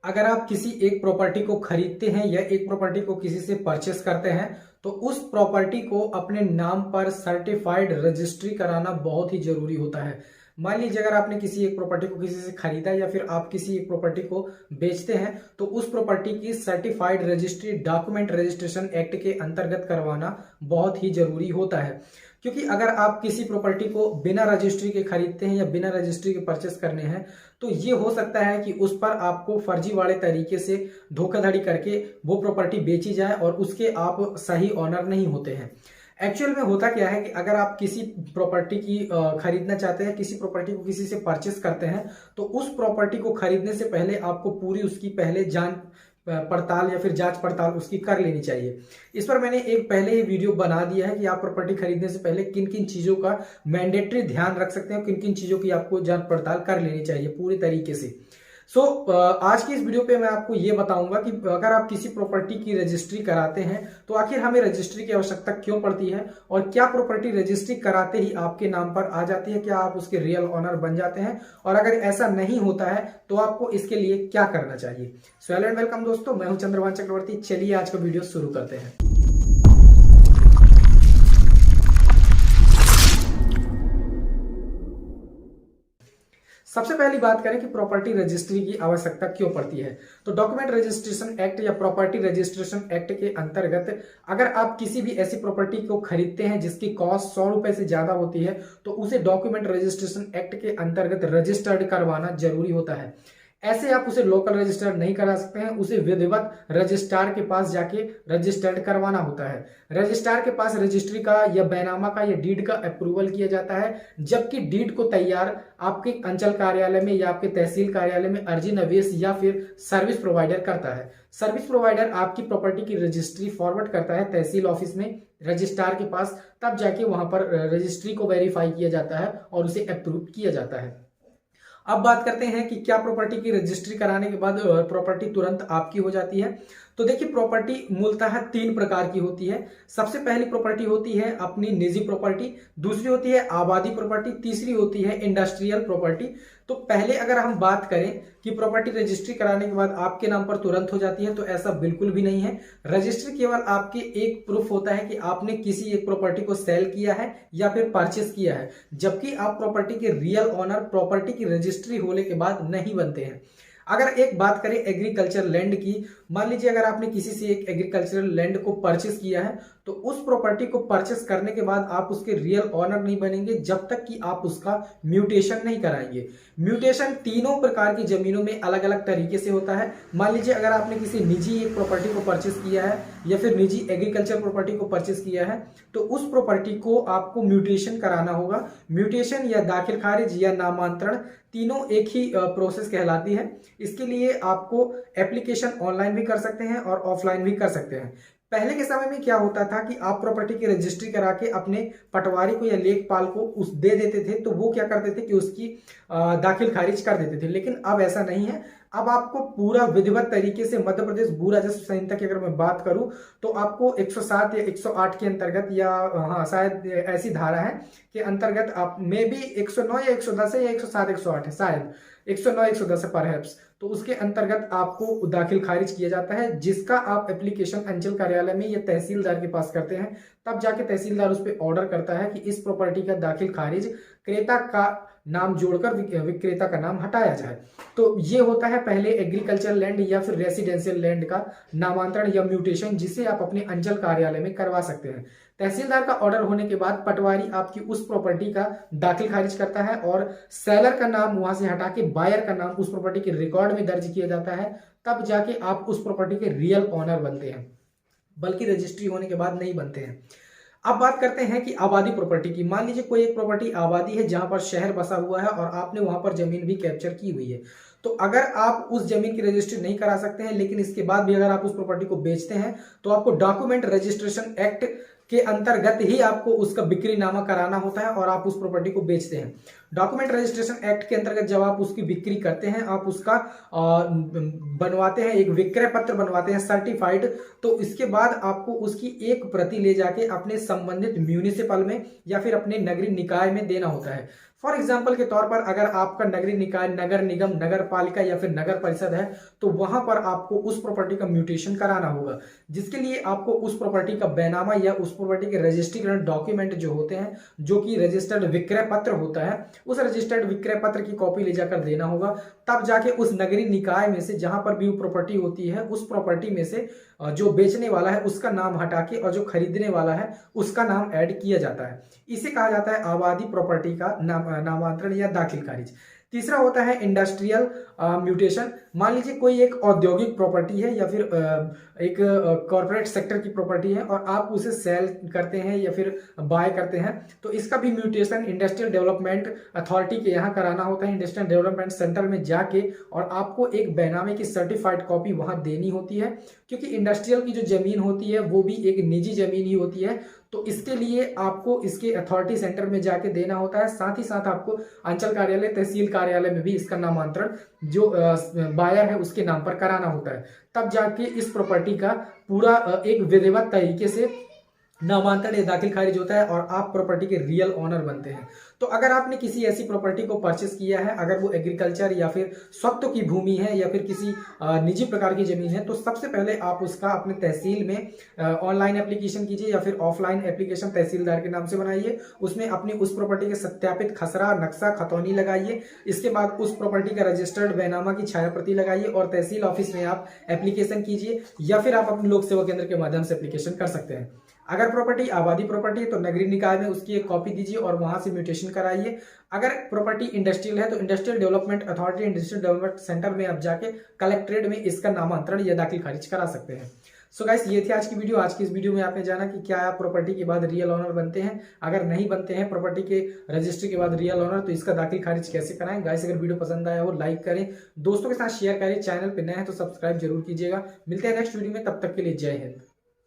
अगर आप किसी एक प्रॉपर्टी को खरीदते हैं या एक प्रॉपर्टी को किसी से परचेस करते हैं तो उस प्रॉपर्टी को अपने नाम पर सर्टिफाइड रजिस्ट्री कराना बहुत ही जरूरी होता है। मान लीजिए अगर आपने किसी एक प्रॉपर्टी को किसी से खरीदा या फिर आप किसी एक प्रॉपर्टी को बेचते हैं तो उस प्रॉपर्टी की certified registry document registration act के अंतर्गत करवाना बहुत ही जरूरी होता है। क्योंकि अगर आप किसी प्रॉपर्टी को बिना रजिस्ट्री के खरीदते हैं या बिना रजिस्ट्री के परचेस करने हैं तो ये हो सकता है कि उस पर आपको फर्जी वाले तरीके से धोखाधड़ी करके वो प्रॉपर्टी बेची जाए और उसके आप सही ऑनर नहीं होते हैं। एक्चुअल में होता क्या है कि अगर आप किसी प्रॉपर्टी की खरीदना चाहते हैं, किसी प्रॉपर्टी को किसी से परचेस करते हैं तो उस प्रॉपर्टी को खरीदने से पहले आपको पूरी उसकी पहले पड़ताल या फिर जांच पड़ताल उसकी कर लेनी चाहिए। इस पर मैंने एक पहले ही वीडियो बना दिया है कि आप प्रॉपर्टी खरीदने से पहले किन किन चीजों का मैंडेटरी ध्यान रख सकते हैं, किन किन चीजों की आपको जांच पड़ताल कर लेनी चाहिए पूरी तरीके से। आज की इस वीडियो पे मैं आपको ये बताऊंगा कि अगर आप किसी प्रॉपर्टी की रजिस्ट्री कराते हैं तो आखिर हमें रजिस्ट्री की आवश्यकता क्यों पड़ती है और क्या प्रॉपर्टी रजिस्ट्री कराते ही आपके नाम पर आ जाती है, क्या आप उसके रियल ऑनर बन जाते हैं, और अगर ऐसा नहीं होता है तो आपको इसके लिए क्या करना चाहिए। सो हेलो एंड वेलकम दोस्तों, मैं हूं चंद्रभान चक्रवर्ती। चलिए आज का वीडियो शुरू करते हैं। सबसे पहली बात करें कि प्रॉपर्टी रजिस्ट्री की आवश्यकता क्यों पड़ती है, तो डॉक्यूमेंट रजिस्ट्रेशन एक्ट या प्रॉपर्टी रजिस्ट्रेशन एक्ट के अंतर्गत अगर आप किसी भी ऐसी प्रॉपर्टी को खरीदते हैं जिसकी कॉस्ट 100 रुपए से ज्यादा होती है तो उसे डॉक्यूमेंट रजिस्ट्रेशन एक्ट के अंतर्गत रजिस्टर्ड करवाना जरूरी होता है। ऐसे आप उसे लोकल रजिस्टर नहीं करा सकते हैं, उसे विधिवत रजिस्ट्रार के पास जाके रजिस्टर्ड करवाना होता है। रजिस्ट्रार के पास रजिस्ट्री का या बैनामा का या डीड का अप्रूवल किया जाता है, जबकि डीड को तैयार आपके अंचल कार्यालय में या आपके तहसील कार्यालय में अर्जी नवेश या फिर सर्विस प्रोवाइडर करता है। सर्विस प्रोवाइडर आपकी प्रॉपर्टी की रजिस्ट्री फॉरवर्ड करता है तहसील ऑफिस में रजिस्ट्रार के पास, तब जाके वहां पर रजिस्ट्री को वेरीफाई किया जाता है और उसे अप्रूव किया जाता है। अब बात करते हैं कि क्या प्रॉपर्टी की रजिस्ट्री कराने के बाद प्रॉपर्टी तुरंत आपकी हो जाती है। तो देखिए, प्रॉपर्टी मूलतः 3 प्रकार की होती है। सबसे पहली प्रॉपर्टी होती है अपनी निजी प्रॉपर्टी, दूसरी होती है आबादी प्रॉपर्टी, तीसरी होती है इंडस्ट्रियल प्रॉपर्टी। तो पहले अगर हम बात करें कि प्रॉपर्टी रजिस्ट्री कराने के बाद आपके नाम पर तुरंत हो जाती है, तो ऐसा बिल्कुल भी नहीं है। रजिस्ट्री केवल आपके एक प्रूफ होता है कि आपने किसी एक प्रॉपर्टी को सेल किया है या फिर परचेस किया है, जबकि आप प्रॉपर्टी के रियल ऑनर प्रॉपर्टी की रजिस्ट्री होने के बाद नहीं बनते हैं। अगर एक बात करें एग्रीकल्चर लैंड की, मान लीजिए अगर आपने किसी से एक एग्रीकल्चरल लैंड को परचेस किया है तो उस प्रॉपर्टी को परचेस करने के बाद आप उसके रियल ऑनर नहीं बनेंगे जब तक कि आप उसका म्यूटेशन नहीं कराएंगे। म्यूटेशन तीनों प्रकार की जमीनों में अलग अलग तरीके से होता है। मान लीजिए अगर आपने किसी निजी एक प्रॉपर्टी को परचेस किया है या फिर निजी एग्रीकल्चर प्रॉपर्टी को परचेस किया है तो उस प्रॉपर्टी को आपको म्यूटेशन कराना होगा। म्यूटेशन या दाखिल खारिज या नामांतरण तीनों एक ही प्रोसेस कहलाती है। इसके लिए आपको एप्लीकेशन ऑनलाइन भी कर सकते हैं और ऑफलाइन भी कर सकते हैं। पहले के समय में क्या होता था कि आप प्रॉपर्टी की रजिस्ट्री करा के अपने पटवारी को या लेखपाल को उस दे देते थे, तो वो क्या करते थे कि उसकी दाखिल खारिज कर देते थे। लेकिन अब ऐसा नहीं है। अब आपको पूरा विधिवत तरीके से मध्य प्रदेश भू राजस्व संहिता की अगर मैं बात करूं तो आपको 107 या 108 के अंतर्गत या हाँ शायद ऐसी धारा है के अंतर्गत आप में भी 109 या 110 है या 107 108 है, शायद 109 110 है परहैप्स, तो उसके अंतर्गत आपको दाखिल खारिज किया जाता है, जिसका आप एप्लीकेशन अंचल कार्यालय में या तहसीलदार के पास करते हैं। तब जाके तहसीलदार उस पर ऑर्डर करता है कि इस प्रॉपर्टी का दाखिल खारिज क्रेता का नाम जोड़कर विक्रेता का नाम हटाया जाए। तो ये होता है पहले एग्रीकल्चर लैंड या फिर रेसिडेंशियल लैंड का नामांतरण या म्यूटेशन, जिसे आप अपने अंचल कार्यालय में करवा सकते हैं। तहसीलदार का ऑर्डर होने के बाद पटवारी आपकी उस प्रॉपर्टी का दाखिल खारिज करता है और सेलर का नाम वहां से हटा के बायर का नाम उस प्रॉपर्टी के रिकॉर्ड में दर्ज किया जाता है। तब जाके आप उस प्रॉपर्टी के रियल ऑनर बनते हैं, बल्कि रजिस्ट्री होने के बाद नहीं बनते हैं। अब बात करते हैं कि आबादी प्रॉपर्टी की। मान लीजिए कोई एक प्रॉपर्टी आबादी है जहां पर शहर बसा हुआ है और आपने वहां पर जमीन भी कैप्चर की हुई है, तो अगर आप उस जमीन की रजिस्ट्री नहीं करा सकते हैं लेकिन इसके बाद भी अगर आप उस प्रॉपर्टी को बेचते हैं तो आपको डॉक्यूमेंट रजिस्ट्रेशन एक्ट के अंतर्गत ही आपको उसका बिक्री नामा कराना होता है और आप उस प्रॉपर्टी को बेचते हैं। डॉक्यूमेंट रजिस्ट्रेशन एक्ट के अंतर्गत जब आप उसकी बिक्री करते हैं, आप उसका बनवाते हैं, एक विक्रय पत्र बनवाते हैं सर्टिफाइड, तो इसके बाद आपको उसकी एक प्रति ले जाके अपने संबंधित म्यूनिसिपल में या फिर अपने नगरीय निकाय में देना होता है। फॉर एग्जाम्पल के तौर पर अगर आपका नगरीय निकाय, नगर निगम, नगर पालिका या फिर नगर परिषद है, तो वहां पर आपको उस प्रॉपर्टी का म्यूटेशन कराना होगा, जिसके लिए आपको उस प्रॉपर्टी का बैनामा या उस प्रॉपर्टी के रजिस्ट्रेशन डॉक्यूमेंट जो होते हैं, जो कि रजिस्टर्ड विक्रय पत्र होता है, उस रजिस्टर्ड विक्रय पत्र की कॉपी ले जाकर देना होगा। तब जाके उस नगरीय निकाय में से जहां पर भी वो प्रॉपर्टी होती है, उस प्रॉपर्टी में से जो बेचने वाला है उसका नाम हटा के और जो खरीदने वाला है उसका नाम ऐड किया जाता है। इसे कहा जाता है आबादी प्रॉपर्टी का नामांतरण या दाखिल खारिज। तीसरा होता है इंडस्ट्रियल म्यूटेशन। मान लीजिए कोई एक औद्योगिक प्रॉपर्टी है या फिर एक कॉर्पोरेट सेक्टर की प्रॉपर्टी है और आप उसे सेल करते हैं या फिर बाय करते हैं, तो इसका भी म्यूटेशन इंडस्ट्रियल डेवलपमेंट अथॉरिटी के यहाँ कराना होता है, इंडस्ट्रियल डेवलपमेंट सेंटर में जाके, और आपको एक बैनामे की सर्टिफाइड कॉपी वहां देनी होती है, क्योंकि इंडस्ट्रियल की जो जमीन होती है वो भी एक निजी जमीन ही होती है, तो इसके लिए आपको इसके अथॉरिटी सेंटर में जाके देना होता है। साथ ही साथ आपको अंचल कार्यालय, तहसील कार्यालय में भी इसका नामांतरण जो बायर है उसके नाम पर कराना होता है। तब जाके इस प्रॉपर्टी का पूरा एक विधिवत तरीके से नामांतरण या दाखिल खारिज होता है और आप प्रॉपर्टी के रियल ओनर बनते हैं। तो अगर आपने किसी ऐसी प्रॉपर्टी को परचेस किया है, अगर वो एग्रीकल्चर या फिर स्वत्व की भूमि है या फिर किसी निजी प्रकार की जमीन है, तो सबसे पहले आप उसका अपने तहसील में ऑनलाइन एप्लीकेशन कीजिए या फिर ऑफलाइन एप्लीकेशन तहसीलदार के नाम से बनाइए। उसमें अपनी उस प्रॉपर्टी के सत्यापित खसरा, नक्शा, खतौनी लगाइए। इसके बाद उस प्रॉपर्टी का रजिस्टर्ड बैनामा की छाया प्रति लगाइए और तहसील ऑफिस में आप एप्लीकेशन कीजिए, या फिर आप अपने लोक सेवा केंद्र के माध्यम से एप्लीकेशन कर सकते हैं। अगर प्रॉपर्टी आबादी प्रॉपर्टी है तो नगरीय निकाय में उसकी एक कॉपी दीजिए और वहां से म्यूटेशन कराइए। अगर प्रॉपर्टी इंडस्ट्रियल है तो industrial development authority, industrial development centre में आप जाके कलेक्ट्रेट में इसका नामांतरण या दाखिल खारिज करा सकते हैं। सो गाइस, ये थी आज की वीडियो। आज की इस वीडियो में आपने जाना कि क्या आप प्रॉपर्टी के बाद रियल ओनर बनते हैं। अगर नहीं बनते हैं प्रॉपर्टी के रजिस्ट्री के बाद रियल ओनर, तो इसका दाखिल खारिज कैसे कराएं। गाइस, अगर वीडियो पसंद आया हो लाइक करें, दोस्तों के साथ शेयर करें, चैनल पर नए हैं तो सब्सक्राइब जरूर कीजिएगा। मिलते हैं नेक्स्ट वीडियो में, तब तक के लिए जय हिंद।